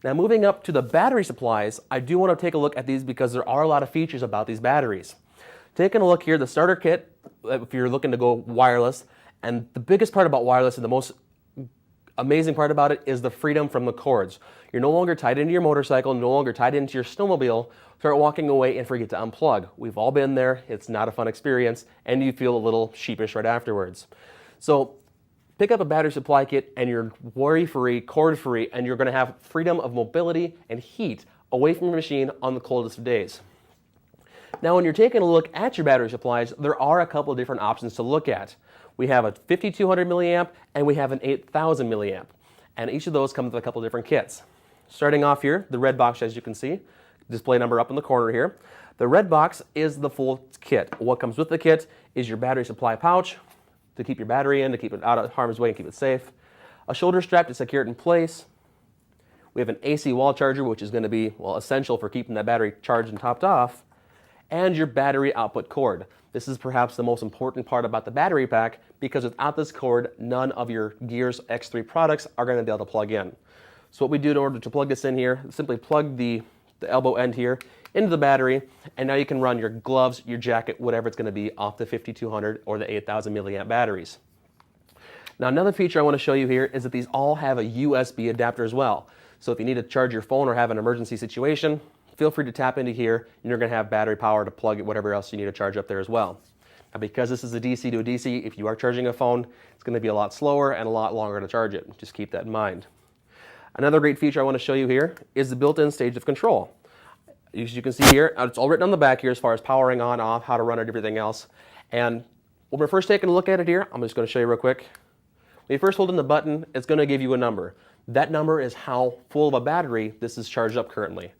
Now moving up to the battery supplies, I do want to take a look at these because there are a lot of features about these batteries. Taking a look here, the starter kit, if you're looking to go wireless, and the biggest part about wireless and the most amazing part about it is the freedom from the cords. You're no longer tied into your motorcycle, no longer tied into your snowmobile, start walking away and forget to unplug. We've all been there, it's not a fun experience, and you feel a little sheepish right afterwards. So pick up a battery supply kit and you're worry-free, cord-free, and you're going to have freedom of mobility and heat away from your machine on the coldest of days. Now when you're taking a look at your battery supplies, there are a couple of different options to look at. We have a 5200 milliamp and we have an 8000 milliamp. And each of those comes with a couple of different kits. Starting off here, the red box, as you can see, display number up in the corner here. The red box is the full kit. What comes with the kit is your battery supply pouch to keep your battery in, to keep it out of harm's way and keep it safe. A shoulder strap to secure it in place. We have an AC wall charger, which is going to be, well, essential for keeping that battery charged and topped off. And your battery output cord. This is perhaps the most important part about the battery pack because without this cord, none of your Gears X3 products are going to be able to plug in. So what we do in order to plug this in here, simply plug the elbow end here into the battery, and now you can run your gloves, your jacket, whatever it's going to be off the 5200 or the 8000 milliamp batteries. Now another feature I want to show you here is that these all have a USB adapter as well. So if you need to charge your phone or have an emergency situation, feel free to tap into here and you're going to have battery power to plug it, whatever else you need to charge up there as well. Now because this is a DC to a DC, if you are charging a phone, it's going to be a lot slower and a lot longer to charge it. Just keep that in mind. Another great feature I want to show you here is the built-in stage of control. As you can see here, it's all written on the back here as far as powering on, off, how to run it, everything else. And when we're first taking a look at it here, I'm just going to show you real quick. When you first hold in the button, it's going to give you a number. That number is how full of a battery this is charged up currently.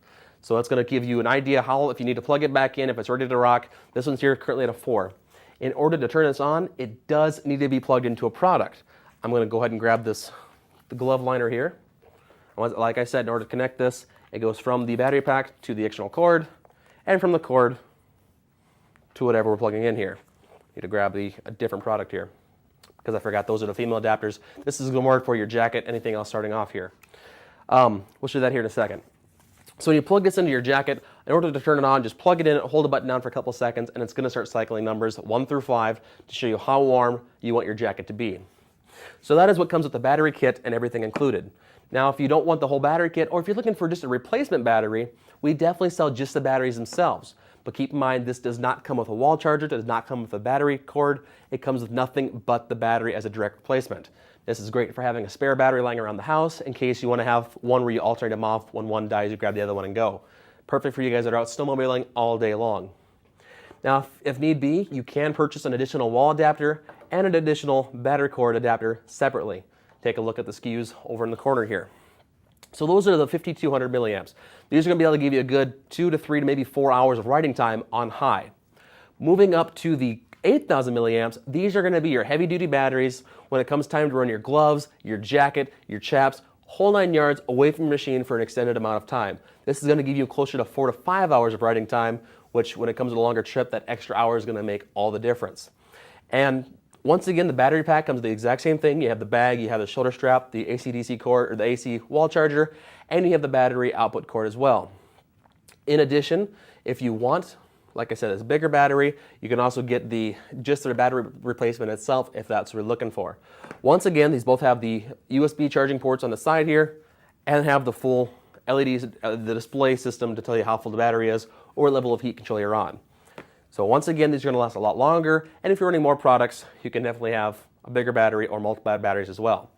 So it's going to give you an idea how, if you need to plug it back in, if it's ready to rock. This one's here currently at a 4. In order to turn this on, it does need to be plugged into a product. I'm going to go ahead and grab the glove liner here. Like I said, in order to connect this, it goes from the battery pack to the external cord, and from the cord to whatever we're plugging in here. Need to grab a different product here because I forgot those are the female adapters. This is going to work for your jacket, anything else starting off here. We'll show that here in a second. So when you plug this into your jacket, in order to turn it on, just plug it in, hold the button down for a couple of seconds, and it's going to start cycling numbers 1 through 5 to show you how warm you want your jacket to be. So that is what comes with the battery kit and everything included. Now, if you don't want the whole battery kit, or if you're looking for just a replacement battery, we definitely sell just the batteries themselves. But keep in mind, this does not come with a wall charger, does not come with a battery cord. It comes with nothing but the battery as a direct replacement. This is great for having a spare battery lying around the house in case you want to have one where you alternate them off. When one dies, you grab the other one and go. Perfect for you guys that are out snowmobiling all day long. Now, if need be, you can purchase an additional wall adapter and an additional battery cord adapter separately. Take a look at the SKUs over in the corner here. So those are the 5200 milliamps. These are going to be able to give you a good 2 to 3 to maybe 4 hours of riding time on high. Moving up to the 8000 milliamps, these are going to be your heavy duty batteries when it comes time to run your gloves, your jacket, your chaps, whole 9 yards away from your machine for an extended amount of time. This is going to give you closer to 4 to 5 hours of riding time, which when it comes to a longer trip, that extra hour is going to make all the difference. And once again, the battery pack comes with the exact same thing. You have the bag, you have the shoulder strap, the AC/DC cord or the AC wall charger, and you have the battery output cord as well. In addition, if you want, like I said, it's a bigger battery, you can also get just the battery replacement itself if that's what you're looking for. Once again, these both have the USB charging ports on the side here and have the full LEDs, the display system to tell you how full the battery is or what level of heat control you're on. So once again, these are going to last a lot longer, and if you're running more products, you can definitely have a bigger battery or multiple batteries as well.